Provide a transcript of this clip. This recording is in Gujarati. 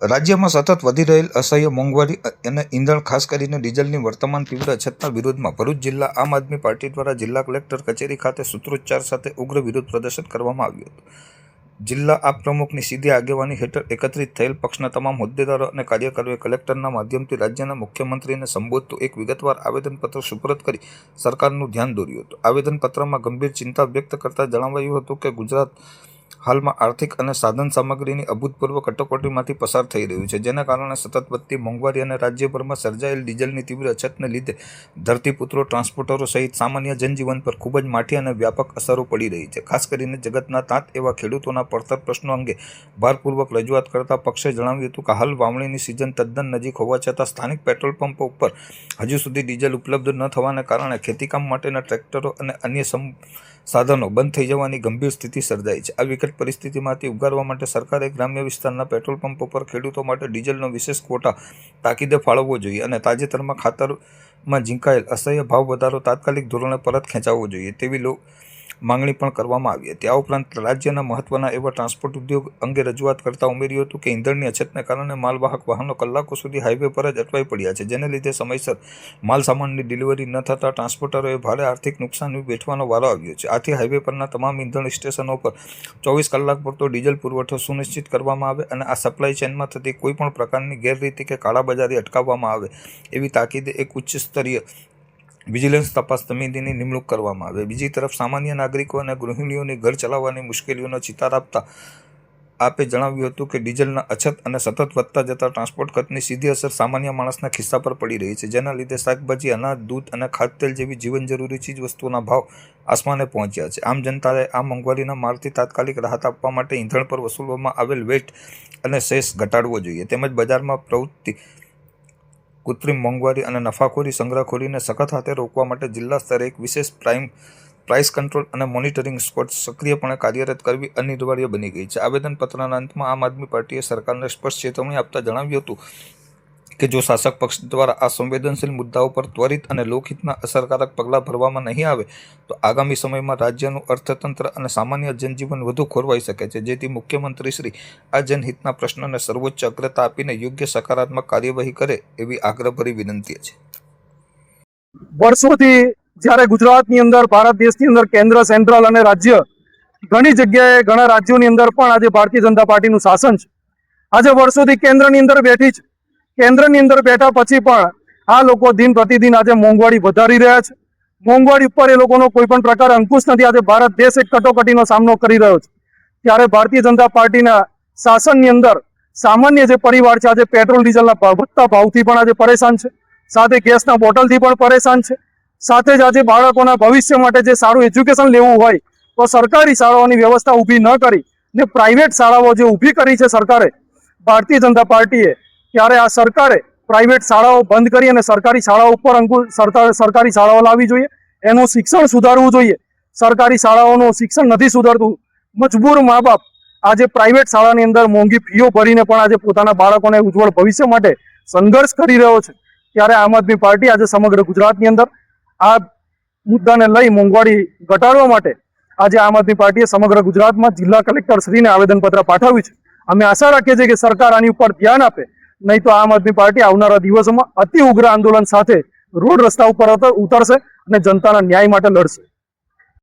રાજ્યમાં સતત વધી રહેલ અસહ્ય મોંઘવારી અને ઈંધણ ખાસ કરીને ડીઝલની વર્તમાન તીવ્ર અછતના વિરોધમાં ભરૂચ જિલ્લા આમ આદમી પાર્ટી દ્વારા જિલ્લા કલેક્ટર કચેરી ખાતે સૂત્રોચ્ચાર સાથે ઉગ્ર વિરોધ પ્રદર્શન કરવામાં આવ્યું હતું। જિલ્લા આપ પ્રમુખની સીધી આગેવાની હેઠળ એકત્રિત થયેલ પક્ષના તમામ હોદ્દેદારો અને કાર્યકરોએ કલેક્ટરના માધ્યમથી રાજ્યના મુખ્યમંત્રીને સંબોધતું એક વિગતવાર આવેદનપત્ર સુપરત કરી સરકારનું ધ્યાન દોર્યું હતું। આવેદનપત્રમાં ગંભીર ચિંતા વ્યક્ત કરતા જણાવાયું હતું કે ગુજરાત હાલમાં આર્થિક અને સાધન સામગ્રીની અભૂતપૂર્વ કટોકટીમાંથી પસાર થઈ રહ્યું છે, જેના કારણે સતત વધતી મોંઘવારી અને રાજ્યભરમાં સર્જાયેલ ડીઝલની તીવ્ર અછતને લીધે ધરતીપુત્રો, ટ્રાન્સપોર્ટરો સહિત સામાન્ય જનજીવન પર ખૂબ જ માઠી અને વ્યાપક અસરો પડી રહી છે। ખાસ કરીને જગતના તાત એવા ખેડૂતોના પડતર પ્રશ્નો અંગે ભારપૂર્વક રજૂઆત કરતા પક્ષે જણાવ્યું હતું કે હાલ વાવણીની સિઝન તદ્દન નજીક હોવા છતાં સ્થાનિક પેટ્રોલ પંપો ઉપર હજુ સુધી ડીઝલ ઉપલબ્ધ ન થવાને કારણે ખેતીકામ માટેના ટ્રેક્ટરો અને અન્ય સાધનો બંધ થઈ જવાની ગંભીર સ્થિતિ સર્જાઈ છે। આ વિકટ પરિસ્થિતિમાંથી ઉગારવા માટે સરકારે ગ્રામ્ય વિસ્તારના પેટ્રોલ પંપો પર ખેડૂતો માટે ડીઝલનો વિશેષ ક્વોટા તાકીદે ફાળવવો જોઈએ અને તાજેતરમાં ખાતરમાં ઝીંકાયેલ અસહ્ય ભાવ વધારો તાત્કાલિક ધોરણે પરત ખેંચાવવો જોઈએ તેવી માંગણી પણ કરવામાં આવી હતી। આ ઉપરાંત રાજ્યના મહત્વના એવા ટ્રાન્સપોર્ટ ઉદ્યોગ અંગે રજૂઆત કરતા ઉમેર્યું હતું કે ઈંધણની અછતને કારણે માલવાહક વાહનો કલાકો સુધી હાઈવે પર જ અટવાઈ પડ્યા છે, જેને લીધે સમયસર માલસામાનની ડિલિવરી ન થતાં ટ્રાન્સપોર્ટરોએ ભારે આર્થિક નુકસાન વેઠવાનો વારો આવ્યો છે। આથી હાઈવે પરના તમામ ઈંધણ સ્ટેશનો પર 24 કલાક પૂરતો ડીઝલ પુરવઠો સુનિશ્ચિત કરવામાં આવે અને આ સપ્લાય ચેનમાં થતી કોઈપણ પ્રકારની ગેરરીતિ કે કાળાબજારી અટકાવવામાં આવે એવી તાકીદે એક ઉચ્ચ સ્તરીય વિજિલન્સ તપાસ સમિતિની નિમણૂક કરવામાં આવે। બીજી તરફ સામાન્ય નાગરિકો અને ગૃહિણીઓની ઘર ચલાવવાની મુશ્કેલીઓનો ચિતાર આપતા આપે જણાવ્યું હતું કે ડીઝલના અછત અને સતત વધતા જતા ટ્રાન્સપોર્ટ ખર્ચની સીધી અસર સામાન્ય માણસના ખિસ્સા પર પડી રહી છે, જેના લીધે શાકભાજી, અનાજ, દૂધ અને ખાદ્યતેલ જેવી જીવન જરૂરી ચીજ વસ્તુઓના ભાવ આસમાને પહોંચ્યા છે। આમ જનતાએ આ મોંઘવારીના મારથી તાત્કાલિક રાહત આપવા માટે ઈંધણ પર વસૂલવામાં આવેલ વેટ અને સેસ ઘટાડવો જોઈએ તેમજ બજારમાં પ્રવૃત્તિ કૃત્રિમ મોંઘવારી અને નફાખોરી સંગ્રહખોરીને સખત હાથે રોકવા માટે જિલ્લા સ્તરે એક વિશેષ પ્રાઇસ કંટ્રોલ અને મોનિટરિંગ સ્ક્વોડ સક્રિયપણે કાર્યરત કરવી અનિવાર્ય બની ગઈ છે। આવેદનપત્રના અંતમાં આમ આદમી પાર્ટીએ સરકારને સ્પષ્ટ ચેતવણી આપતા જણાવ્યું હતું કે જો શાસક પક્ષ દ્વારા આ સંવેદનશીલ મુદ્દાઓ પર ત્વરિત અને લોકહિતના અસરકારક પગલાં ભરવામાં નહીં આવે તો આગામી સમયમાં રાજ્યનું અર્થતંત્ર અને સામાન્ય જનજીવન વધુ ખોરવાઈ શકે છે, જેથી મુખ્યમંત્રીશ્રી આ જનહિતના પ્રશ્નને સર્વોચ્ચ અગ્રતા આપીને યોગ્ય સકારાત્મક કાર્યવાહી કરે એવી આગ્રહભરી વિનંતી છે। વર્ષોથી જ્યારે ગુજરાતની અંદર, ભારત દેશની અંદર કેન્દ્ર, સેન્ટ્રલ અને રાજ્ય ઘણી જગ્યાએ ઘણા રાજ્યોની અંદર પણ આજે ભારતીય જનતા પાર્ટીનું શાસન છે। આજે વર્ષોથી કેન્દ્રની અંદર બેઠી છે। કેન્દ્રની અંદર બેઠા પછી પણ આ લોકો દિન પ્રતિદિન આજે મોંઘવારી વધારી રહ્યા છે। મોંઘવારી ઉપર એ લોકોનો કોઈ પણ પ્રકારે અંકુશ નથી। આજે ભારત દેશ એક કટોકટીનો સામનો કરી રહ્યો છે, ત્યારે ભારતીય જનતા પાર્ટીના શાસનની અંદર સામાન્ય જે પરિવાર છે આજે પેટ્રોલ ડીઝલના વધતા ભાવથી પણ આજે પરેશાન છે, સાથે ગેસના બોટલથી પણ પરેશાન છે, સાથે જ આજે બાળકોના ભવિષ્ય માટે જે સારું એજ્યુકેશન લેવું હોય તો સરકારી શાળાઓની વ્યવસ્થા ઊભી ન કરી ને પ્રાઇવેટ શાળાઓ જે ઊભી કરી છે સરકારે, ભારતીય જનતા પાર્ટીએ, ત્યારે આ સરકારે પ્રાઇવેટ શાળાઓ બંધ કરી અને સરકારી શાળાઓ ઉપર સરકારી શાળાઓ લાવવી જોઈએ। એનું શિક્ષણ સુધારવું જોઈએ। સરકારી શાળાઓનું શિક્ષણ નથી સુધારતું। મજબૂર મા બાપ આજે પ્રાઇવેટ શાળાની અંદર મોંઘી ફીઓ ભરીને પણ આજે પોતાના બાળકોને ઉજ્જવળ ભવિષ્ય માટે સંઘર્ષ કરી રહ્યો છે, ત્યારે આમ આદમી પાર્ટી આજે સમગ્ર ગુજરાતની અંદર આ મુદ્દાને લઈ મોંઘવારી ઘટાડવા માટે આજે આમ આદમી પાર્ટીએ સમગ્ર ગુજરાતમાં જિલ્લા કલેક્ટર શ્રીને આવેદનપત્ર પાઠવ્યું છે। અમે આશા રાખીએ છીએ કે સરકાર આની ઉપર ધ્યાન આપે, નહીં તો આમ આદમી પાર્ટી આવનારા દિવસોમાં અતિ ઉગ્ર આંદોલન સાથે રોડ રસ્તા ઉપર ઉતરશે અને જનતાના ન્યાય માટે લડશે।